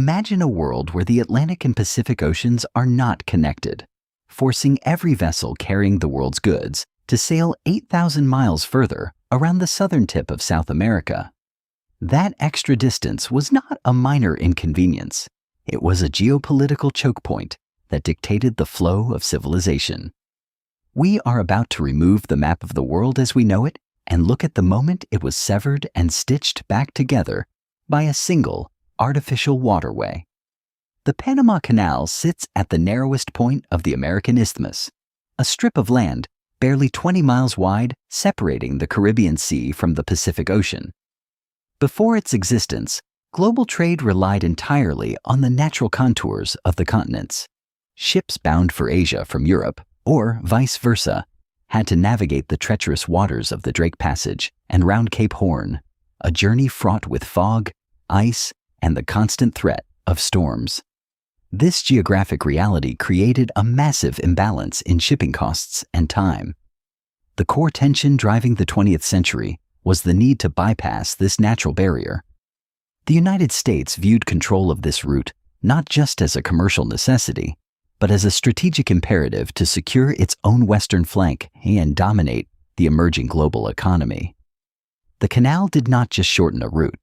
Imagine a world where the Atlantic and Pacific Oceans are not connected, forcing every vessel carrying the world's goods to sail 8,000 miles further around the southern tip of South America. That extra distance was not a minor inconvenience. It was a geopolitical choke point that dictated the flow of civilization. We are about to remove the map of the world as we know it and look at the moment it was severed and stitched back together by a single artificial waterway. The Panama Canal sits at the narrowest point of the American Isthmus, a strip of land barely 20 miles wide separating the Caribbean Sea from the Pacific Ocean. Before its existence, global trade relied entirely on the natural contours of the continents. Ships bound for Asia from Europe, or vice versa, had to navigate the treacherous waters of the Drake Passage and round Cape Horn, a journey fraught with fog, ice, and the constant threat of storms. This geographic reality created a massive imbalance in shipping costs and time. The core tension driving the 20th century was the need to bypass this natural barrier. The United States viewed control of this route not just as a commercial necessity, but as a strategic imperative to secure its own western flank and dominate the emerging global economy. The canal did not just shorten a route.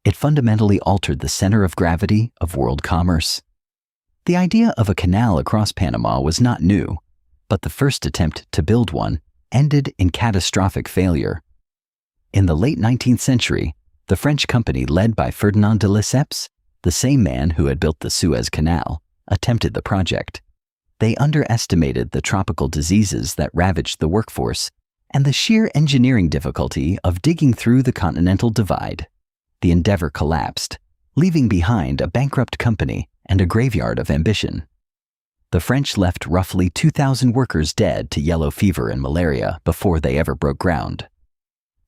It fundamentally altered the center of gravity of world commerce. The idea of a canal across Panama was not new, but the first attempt to build one ended in catastrophic failure. In the late 19th century, the French company led by Ferdinand de Lesseps, the same man who had built the Suez Canal, attempted the project. They underestimated the tropical diseases that ravaged the workforce and the sheer engineering difficulty of digging through the continental divide. The endeavor collapsed, leaving behind a bankrupt company and a graveyard of ambition. The French left roughly 2,000 workers dead to yellow fever and malaria before they ever broke ground.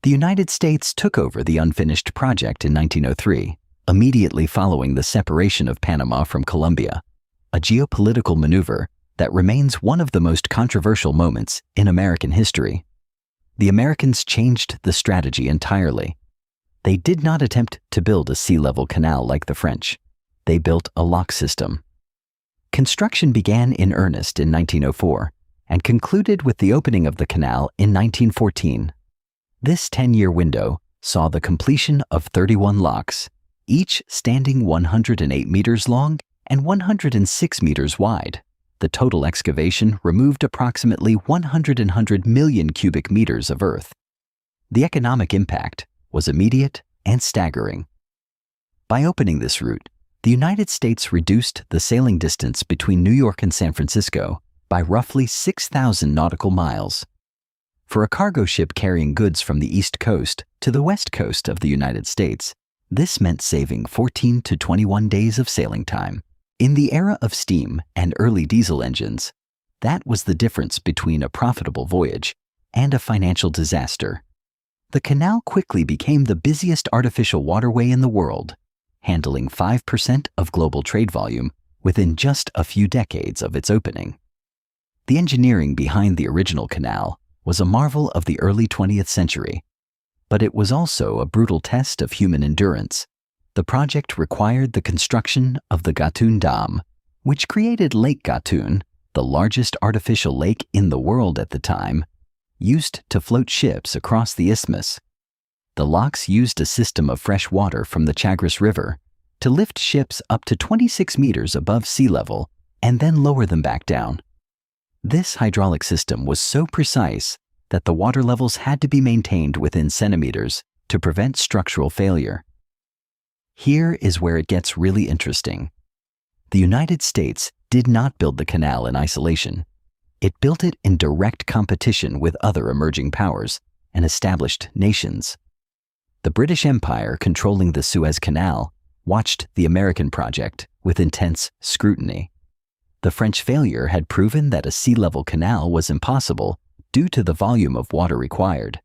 The United States took over the unfinished project in 1903, immediately following the separation of Panama from Colombia, a geopolitical maneuver that remains one of the most controversial moments in American history. The Americans changed the strategy entirely. They did not attempt to build a sea-level canal like the French. They built a lock system. Construction began in earnest in 1904 and concluded with the opening of the canal in 1914. This 10-year window saw the completion of 31 locks, each standing 108 meters long and 106 meters wide. The total excavation removed approximately 100 million cubic meters of earth. The economic impact was immediate and staggering. By opening this route, the United States reduced the sailing distance between New York and San Francisco by roughly 6,000 nautical miles. For a cargo ship carrying goods from the East Coast to the West Coast of the United States, this meant saving 14 to 21 days of sailing time. In the era of steam and early diesel engines, that was the difference between a profitable voyage and a financial disaster. The canal quickly became the busiest artificial waterway in the world, handling 5% of global trade volume within just a few decades of its opening. The engineering behind the original canal was a marvel of the early 20th century, but it was also a brutal test of human endurance. The project required the construction of the Gatun Dam, which created Lake Gatun, the largest artificial lake in the world at the time, used to float ships across the isthmus. The locks used a system of fresh water from the Chagres River to lift ships up to 26 meters above sea level and then lower them back down. This hydraulic system was so precise that the water levels had to be maintained within centimeters to prevent structural failure. Here is where it gets really interesting. The United States did not build the canal in isolation. It built it in direct competition with other emerging powers and established nations. The British Empire, controlling the Suez Canal, watched the American project with intense scrutiny. The French failure had proven that a sea-level canal was impossible due to the volume of water required.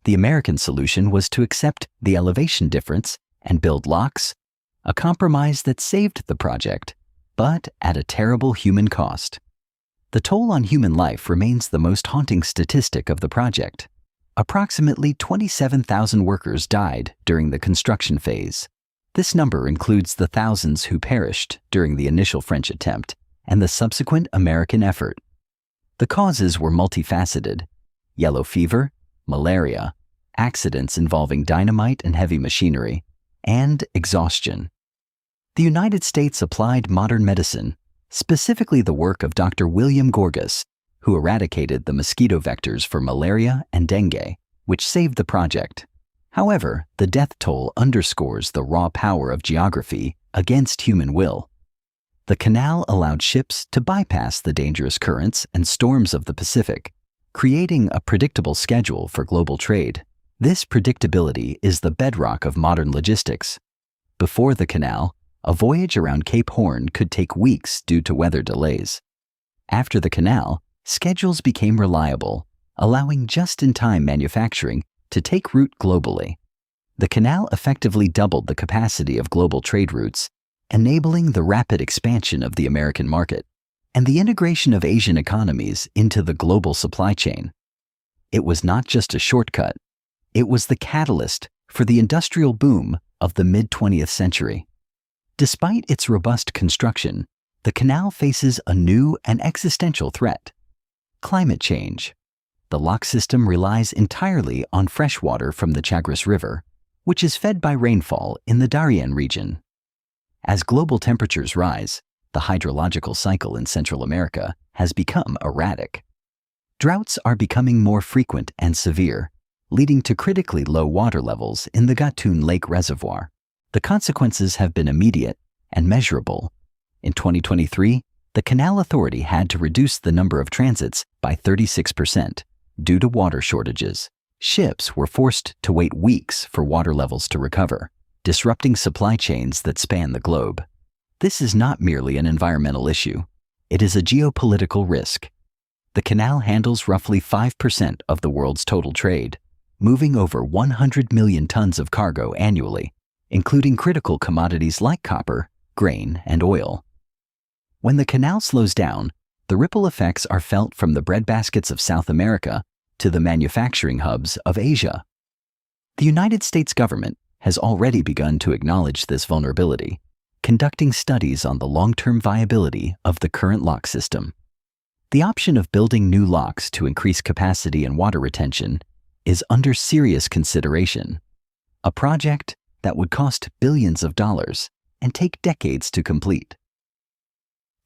The American solution was to accept the elevation difference and build locks, a compromise that saved the project, but at a terrible human cost. The toll on human life remains the most haunting statistic of the project. Approximately 27,000 workers died during the construction phase. This number includes the thousands who perished during the initial French attempt and the subsequent American effort. The causes were multifaceted: yellow fever, malaria, accidents involving dynamite and heavy machinery, and exhaustion. The United States applied modern medicine, specifically the work of Dr. William Gorgas, who eradicated the mosquito vectors for malaria and dengue, which saved the project. However, the death toll underscores the raw power of geography against human will. The canal allowed ships to bypass the dangerous currents and storms of the Pacific, creating a predictable schedule for global trade. This predictability is the bedrock of modern logistics. Before the canal, a voyage around Cape Horn could take weeks due to weather delays. After the canal, schedules became reliable, allowing just-in-time manufacturing to take root globally. The canal effectively doubled the capacity of global trade routes, enabling the rapid expansion of the American market and the integration of Asian economies into the global supply chain. It was not just a shortcut, it was the catalyst for the industrial boom of the mid-20th century. Despite its robust construction, the canal faces a new and existential threat: climate change. The lock system relies entirely on fresh water from the Chagres River, which is fed by rainfall in the Darien region. As global temperatures rise, the hydrological cycle in Central America has become erratic. Droughts are becoming more frequent and severe, leading to critically low water levels in the Gatun Lake Reservoir. The consequences have been immediate and measurable. In 2023, the Canal Authority had to reduce the number of transits by 36% due to water shortages. Ships were forced to wait weeks for water levels to recover, disrupting supply chains that span the globe. This is not merely an environmental issue. It is a geopolitical risk. The canal handles roughly 5% of the world's total trade, moving over 100 million tons of cargo annually, including critical commodities like copper, grain, and oil. When the canal slows down, the ripple effects are felt from the breadbaskets of South America to the manufacturing hubs of Asia. The United States government has already begun to acknowledge this vulnerability, conducting studies on the long-term viability of the current lock system. The option of building new locks to increase capacity and water retention is under serious consideration, a project that would cost billions of dollars and take decades to complete.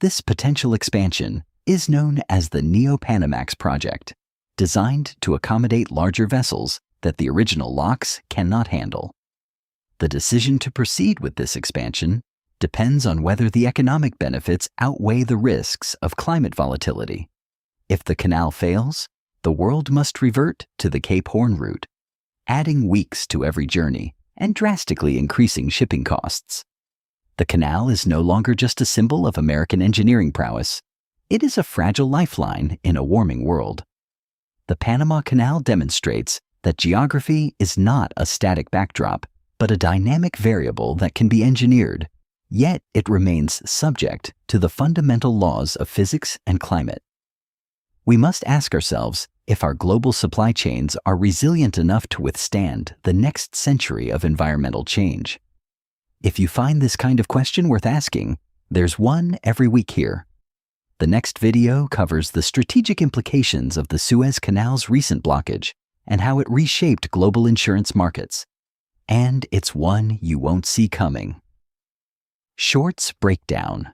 This potential expansion is known as the Neo-Panamax project, designed to accommodate larger vessels that the original locks cannot handle. The decision to proceed with this expansion depends on whether the economic benefits outweigh the risks of climate volatility. If the canal fails, the world must revert to the Cape Horn route, adding weeks to every journey and drastically increasing shipping costs. The canal is no longer just a symbol of American engineering prowess. It is a fragile lifeline in a warming world. The Panama Canal demonstrates that geography is not a static backdrop, but a dynamic variable that can be engineered, yet it remains subject to the fundamental laws of physics and climate. We must ask ourselves if our global supply chains are resilient enough to withstand the next century of environmental change. If you find this kind of question worth asking, there's one every week here. The next video covers the strategic implications of the Suez Canal's recent blockage and how it reshaped global insurance markets. And it's one you won't see coming. Shorts Breakdown.